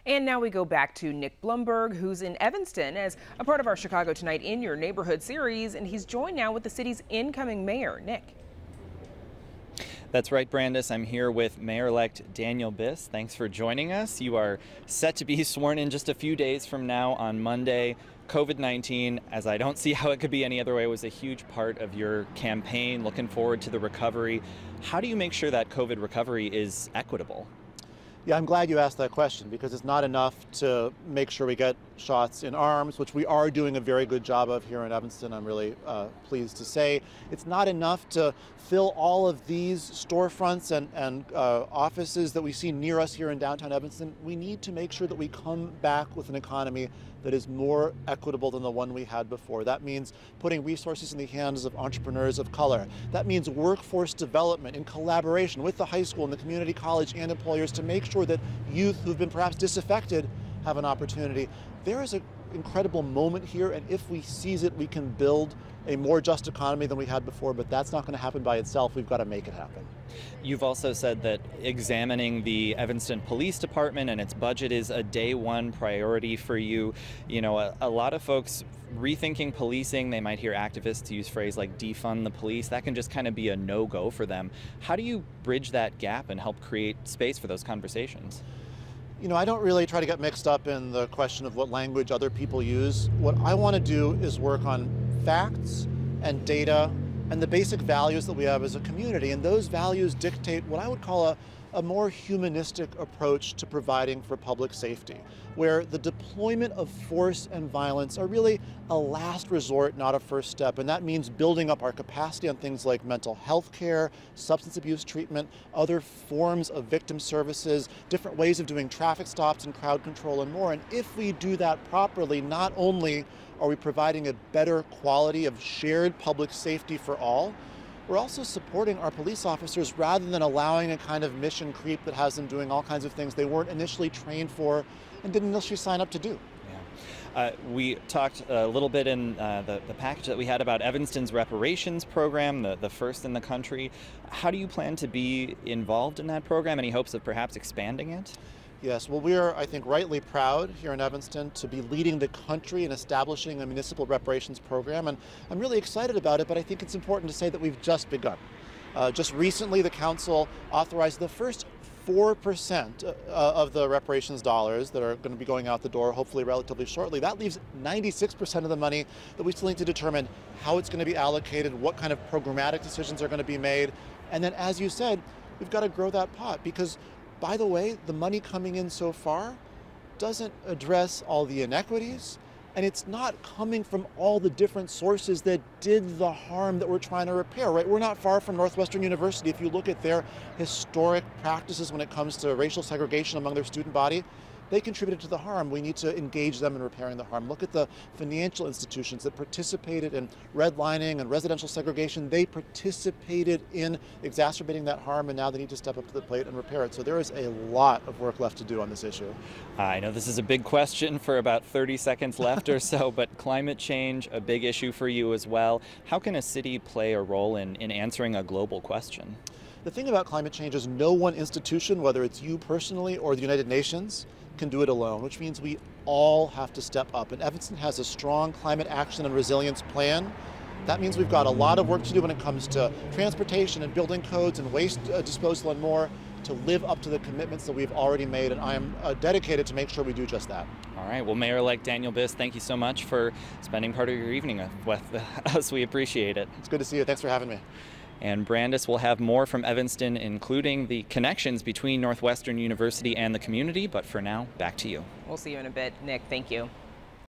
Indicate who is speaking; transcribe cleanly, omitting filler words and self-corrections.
Speaker 1: And now we go back to Nick Blumberg, who's in Evanston as a part of our Chicago Tonight in Your Neighborhood series, and he's joined now with the city's incoming mayor. Nick.
Speaker 2: That's right, Brandis. I'm here with Mayor-elect Daniel Biss. Thanks for joining us. You are set to be sworn in just a few days from now on Monday. COVID-19, as I don't see how it could be any other way, was a huge part of your campaign. Looking forward to the recovery. How do you make sure that COVID recovery is equitable?
Speaker 3: Yeah, I'm glad you asked that question, because it's not enough to make sure we get shots in arms, which we are doing a very good job of here in Evanston, I'm really pleased to say. It's not enough to fill all of these storefronts and offices that we see near us here in downtown Evanston. We need to make sure that we come back with an economy that is more equitable than the one we had before. That means putting resources in the hands of entrepreneurs of color. That means workforce development in collaboration with the high school and the community college and employers to make sure that youth who've been perhaps disaffected have an opportunity. There is an incredible moment here, and if we seize it, we can build a more just economy than we had before, but that's not going to happen by itself. We've got to make it happen.
Speaker 2: You've also said that examining the Evanston Police Department and its budget is a day one priority for you. You know, a lot of folks rethinking policing, they might hear activists use phrase like defund the police. That can just kind of be a no-go for them. How do you bridge that gap and help create space for those conversations?
Speaker 3: You know, I don't really try to get mixed up in the question of what language other people use. What I want to do is work on facts and data and the basic values that we have as a community. And those values dictate what I would call a more humanistic approach to providing for public safety, where the deployment of force and violence are really a last resort, not a first step. And that means building up our capacity on things like mental health care, substance abuse treatment, other forms of victim services, different ways of doing traffic stops and crowd control and more. And if we do that properly, not only are we providing a better quality of shared public safety for all, we're also supporting our police officers rather than allowing a kind of mission creep that has them doing all kinds of things they weren't initially trained for and didn't initially sign up to do.
Speaker 2: Yeah. We talked a little bit in the package that we had about Evanston's reparations program, the first in the country. How do you plan to be involved in that program? Any hopes of perhaps expanding it?
Speaker 3: Yes, well, we are, I think, rightly proud here in Evanston to be leading the country in establishing a municipal reparations program, and I'm really excited about it, but I think it's important to say that we've just begun. Just recently, the council authorized the first 4% of the reparations dollars that are going to be going out the door, hopefully relatively shortly. That leaves 96% of the money that we still need to determine how it's going to be allocated, what kind of programmatic decisions are going to be made, and then, as you said, we've got to grow that pot, because by the way, the money coming in so far doesn't address all the inequities, and it's not coming from all the different sources that did the harm that we're trying to repair, right? We're not far from Northwestern University. If you look at their historic practices when it comes to racial segregation among their student body, they contributed to the harm. We need to engage them in repairing the harm. Look at the financial institutions that participated in redlining and residential segregation. They participated in exacerbating that harm, and now they need to step up to the plate and repair it. So there is a lot of work left to do on this issue.
Speaker 2: I know this is a big question for about 30 seconds left or so, but climate change, a big issue for you as well. How can a city play a role in answering a global question?
Speaker 3: The thing about climate change is no one institution, whether it's you personally or the United Nations, can do it alone, which means we all have to step up. And Evanston has a strong climate action and resilience plan. That means we've got a lot of work to do when it comes to transportation and building codes and waste disposal and more to live up to the commitments that we've already made, and I am dedicated to make sure we do just that.
Speaker 2: All right, well, Mayor-elect Daniel Biss, thank you so much for spending part of your evening with us. We appreciate it.
Speaker 3: It's good to see you. Thanks for having me.
Speaker 2: And Brandis will have more from Evanston, including the connections between Northwestern University and the community. But for now, back to you.
Speaker 1: We'll see you in a bit. Nick, thank you.